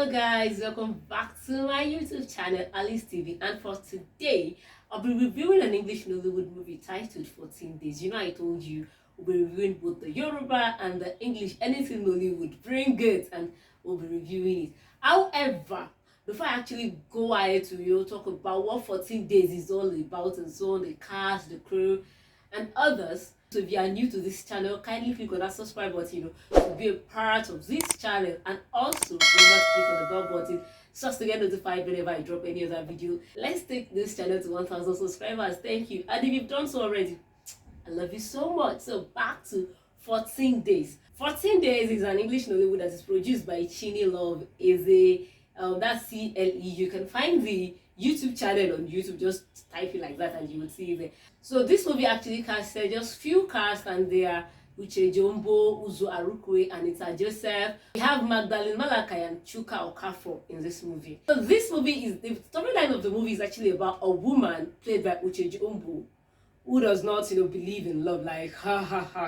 Hello guys, welcome back to my YouTube channel Alice TV, and for today I'll be reviewing an English Nollywood movie titled 14 Days. You know, I told you we'll be reviewing both the Yoruba and the English, anything Nollywood, bring it and we'll be reviewing it. However, before I actually go ahead to talk about what 14 Days is all about and so on, the cast, the crew and others. So if you are new to this channel, kindly click on that subscribe button, to be a part of this channel, and also remember to click on the bell button just to get notified whenever I drop any other video. Let's take this channel to 1,000 subscribers. Thank you. And if you've done so already, I love you so much. So back to 14 Days. 14 Days is an English Nollywood that is produced by Chini Love. Is a that's CLE. You can find the YouTube channel on YouTube, just type it like that and you will see it there. So this movie actually casted just few cast, and they are Uche Jombo, Arukwe, Anita Joseph. We have Magdalene Malakai and Chuka Okafor in this movie. So this movie is, the storyline of the movie is actually about a woman played by Uche Jombo who does not believe in love. Like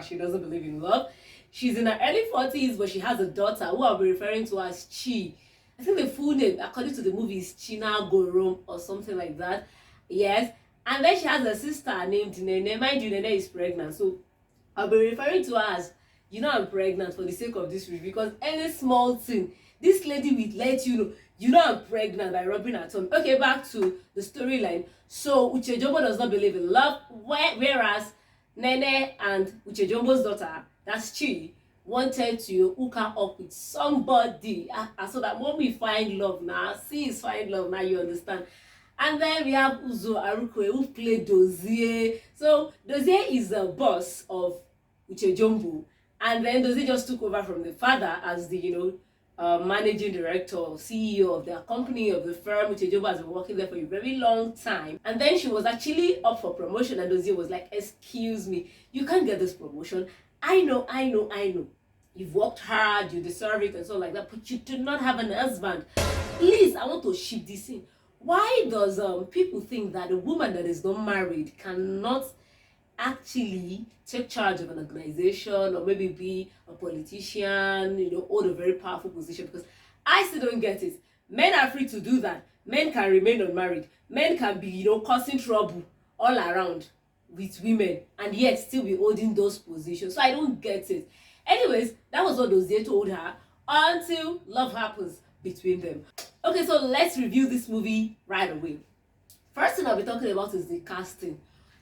she doesn't believe in love. She's in her early 40s, but she has a daughter who I'll be referring to as Chi. I think the full name, according to the movie, is China Gorom or something like that. Yes. And then she has a sister named Nene. Mind you, Nene is pregnant. So I'll be referring to her as, I'm pregnant for the sake of this review. Because any small thing, this lady will let you know, I'm pregnant by rubbing her tongue. Okay, back to the storyline. So Uche Jombo does not believe in love. Whereas Nene and Uche Jombo's daughter, that's Chi, wanted to hook her up with somebody, so that when we find love now, sis find love now, you understand. And then we have Arukwe, who played Dozie. So Dozie is the boss of Uche Jombo, and then Dozie just took over from the father as the managing director or CEO of their company, of the firm. Uche Jombo has been working there for a very long time, and then she was actually up for promotion, and Dozie was like, excuse me, you can't get this promotion. I know. You've worked hard, you deserve it, and so like that, but you do not have an husband. Please, I want to ship this in. Why does people think that a woman that is not married cannot actually take charge of an organization, or maybe be a politician, hold a very powerful position? Because I still don't get it. Men are free to do that. Men can remain unmarried. Men can be, causing trouble all around with women and yet still be holding those positions. So I don't get it. Anyways, that was what Dozie told her until love happens between them. Okay, so let's review this movie right away. First thing I'll be talking about is the casting.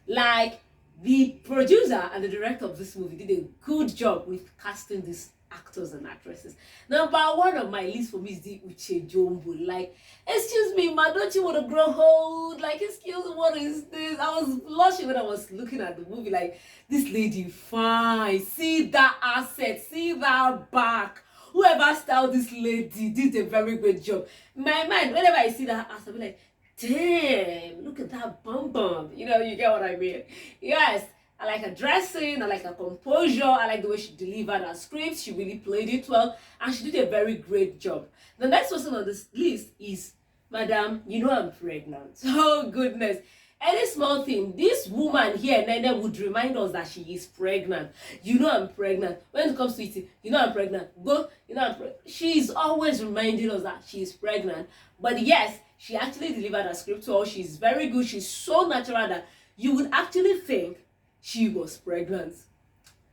Like, the producer and the director of this movie did a good job with casting these actors and actresses. Number one on my list for me is the Uche Jombo. Like, excuse me, ma, don't you want to grow old? Like, excuse me, what is this? I was blushing when I was looking at the movie. Like, this lady, fine. See that asset, see that back. Whoever styled this lady did a very great job. In my mind, whenever I see that ass, I'll be like, damn, look at that bum bum. You get what I mean? Yes. I like her dressing, I like her composure, I like the way she delivered her script. She really played it well, and she did a very great job. The next person on this list is Madam, I'm pregnant. Oh goodness. Any small thing, this woman here, Nene, would remind us that she is pregnant. I'm pregnant. When it comes to eating, I'm pregnant. I'm pregnant. She is always reminding us that she is pregnant. But yes, she actually delivered her script well. She's very good. She's so natural that you would actually think she was pregnant.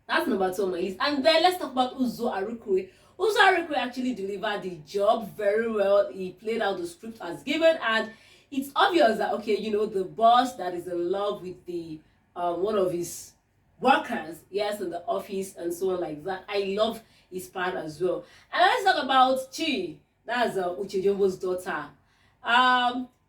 That's number 2 on my list. And then let's talk about Arukwe. Arukwe actually delivered the job very well. He played out the script as given, and it's obvious that the boss that is in love with the one of his workers, yes, in the office and so on like that. I love his part as well. And let's talk about Chi. That's Uche Jombo's daughter.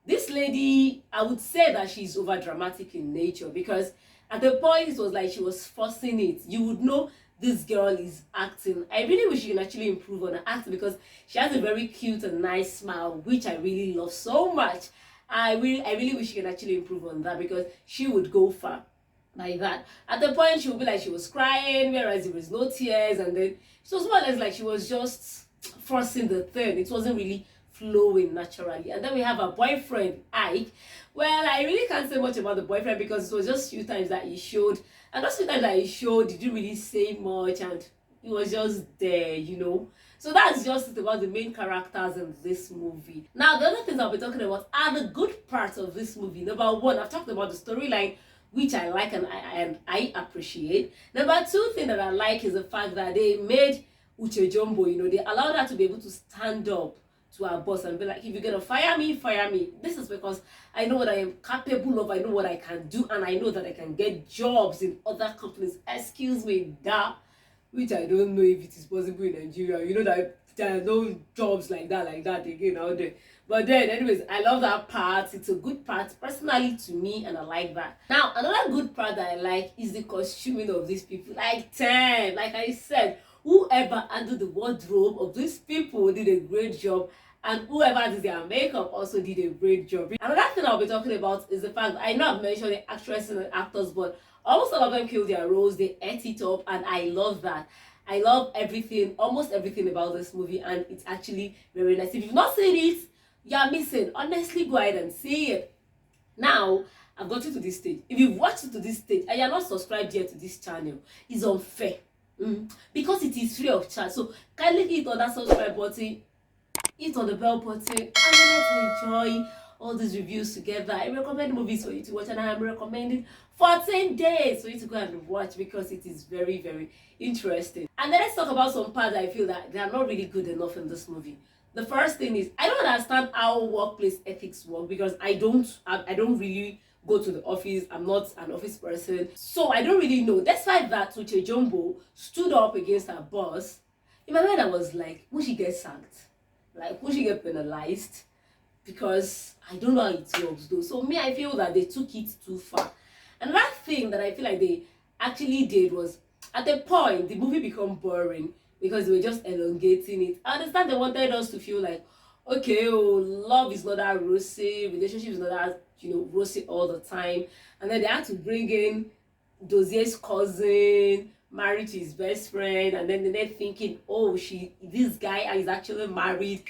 This lady, I would say that she's over dramatic in nature, because at the point it was like she was forcing it. You would know this girl is acting. I really wish she can actually improve on her acting, because she has a very cute and nice smile, which I really love so much. I really wish she can actually improve on that, because she would go far like that. At the point she would be like she was crying, whereas there was no tears, and then it was more or less like she was just forcing the thing. It wasn't really flowing naturally. And then we have our boyfriend Ike. Well, I really can't say much about the boyfriend, because it was just few times that he showed, and those few times that he showed, he didn't really say much, and he was just there. So that's just it about the main characters in this movie. Now, the other things I'll be talking about are the good parts of this movie. Number one, I've talked about the storyline, which I like and I appreciate. Number two thing that I like is the fact that they made Uche Jombo, they allowed her to be able to stand up to our boss and be like, if you're gonna fire me, fire me. This is because I know what I am capable of, I know what I can do, and I know that I can get jobs in other companies. Excuse me, that, which I don't know if it is possible in Nigeria. You know that there are no jobs like that again out there. But then, anyways, I love that part. It's a good part personally to me, and I like that. Now, another good part that I like is the costuming of these people. Like 10, like I said, whoever handled the wardrobe of these people did a great job, and whoever did their makeup also did a great job. Another thing I'll be talking about is the fact that I know I've mentioned the actresses and actors, but almost all of them killed their roles. They ate it up, and I love that. I love everything, almost everything about this movie, and it's actually very nice. If you've not seen it, you're missing. Honestly, go ahead and see it. Now, I've got you to this stage. If you've watched it to this stage and you're not subscribed yet to this channel, it's unfair. Because it is free of charge. So kindly hit on that subscribe button, hit on the bell button, and let's enjoy all these reviews together. I recommend movies for you to watch, and I am recommending 14 days for you to go and watch because it is very, very interesting. And then let's talk about some parts I feel that they are not really good enough in this movie. The first thing is, I don't understand how workplace ethics work because I don't really go to the office. I'm not an office person, so I don't really know. Despite that, Uche Jombo stood up against her boss. In my mind, I was like, will she get sacked? Like, will she get penalized? Because I don't know how it works though. So me, I feel that they took it too far. And that thing that I feel like they actually did was, at a point, the movie became boring because they were just elongating it. I understand they wanted us to feel like, okay, love is not that rosy, relationship is not that, rosy all the time. And then they had to bring in Dozier's cousin, married to his best friend, and then they're thinking, oh, this guy is actually married,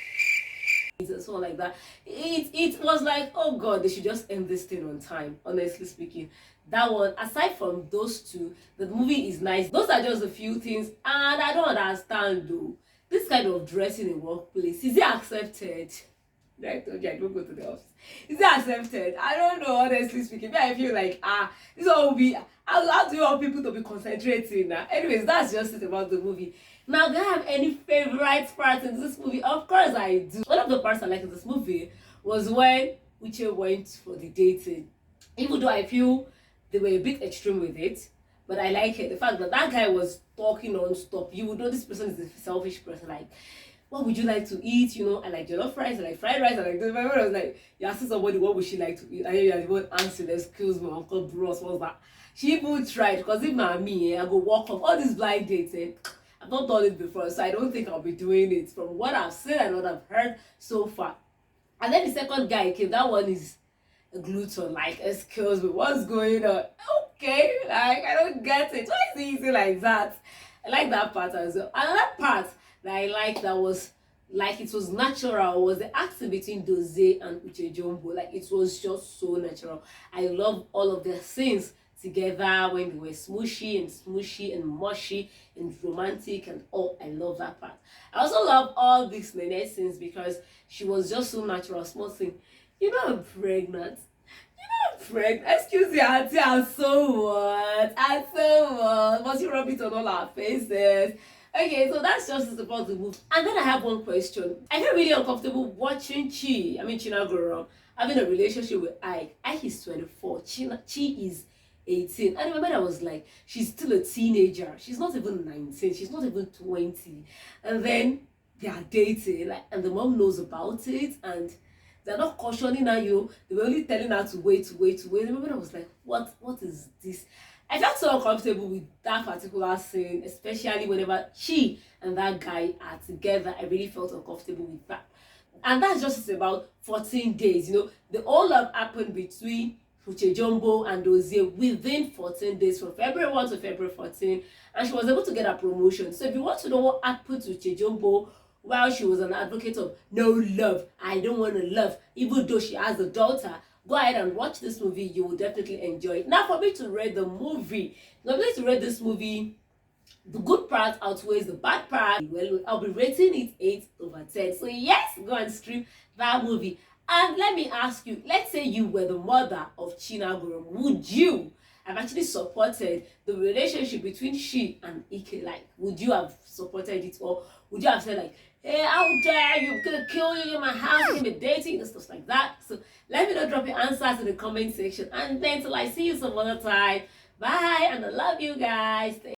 and so like that. It was like, oh god, they should just end this thing on time, honestly speaking. That one, aside from those two, the movie is nice. Those are just a few things, and I don't understand though, this kind of dressing in workplace, is it accepted? I told you I don't go to the office. Is it accepted? I don't know, honestly speaking. But I feel like this all will be, how do you want people to be concentrating now? Anyways, that's just it about the movie. Now, do I have any favorite parts in this movie? Of course I do. One of the parts I like in this movie was when Uche went for the dating. Even though I feel they were a bit extreme with it, but I like it. The fact that that guy was talking non-stop. You would know this person is a selfish person. Like, what would you like to eat? I like jollof rice, I like fried rice, I like this. My mother was like, you ask somebody what would she like to eat, and you are the one answering, excuse me, Uncle Bros, what's that? She even tried, because if not me, I go walk off all these blind dates. I've not done it before, so I don't think I'll be doing it from what I've seen and what I've heard so far. And then the second guy came, that one is a gluten, like, excuse me, what's going on? Okay, like, I don't get it. Why is it easy like that? I like that part as well. Another part that I like that was like it was natural was the acting between Dozie and Uche Jombo. Like, it was just so natural. I love all of their scenes together when they were smooshy and mushy and romantic and all. I love that part. I also love all these Nene scenes because she was just so natural. Small thing, I'm pregnant. I'm pregnant. Excuse me, auntie, I'm so what? I'm so what? Must you rub it on all our faces? Okay, so that's just about the movie. And then I have one question. I feel really uncomfortable watching Chinagoro having a relationship with Ike. Ike is 24. Chi is 18. And remember, I was like, she's still a teenager. She's not even 19. She's not even 20. And then they are dating, like, and the mom knows about it, and they're not cautioning her. They were only telling her to wait. Remember, I was like, what is this? I felt so uncomfortable with that particular scene, especially whenever she and that guy are together. I really felt uncomfortable with that. And that's just about 14 days. The whole love happened between Uche Jombo and Dozie within 14 days, from February 1 to February 14, and she was able to get a promotion. So if you want to know what happened to Uche Jombo while she was an advocate of no love, I don't want to love, even though she has a daughter, go ahead and watch this movie. You will definitely enjoy it. Now, for me to rate the movie, to rate this movie the good part outweighs the bad part. Well, I'll be rating it 8/10. So yes, go and stream that movie. And let me ask you, let's say you were the mother of Chinagorom, would you have actually supported the relationship between she and Ike? Like, would you have supported it, or would you have said like, hey, how dare you, I'm gonna kill you in my house, you're gonna be dating and stuff like that? So let me know, drop your answers in the comment section, and then till I see you some other time. Bye, and I love you guys.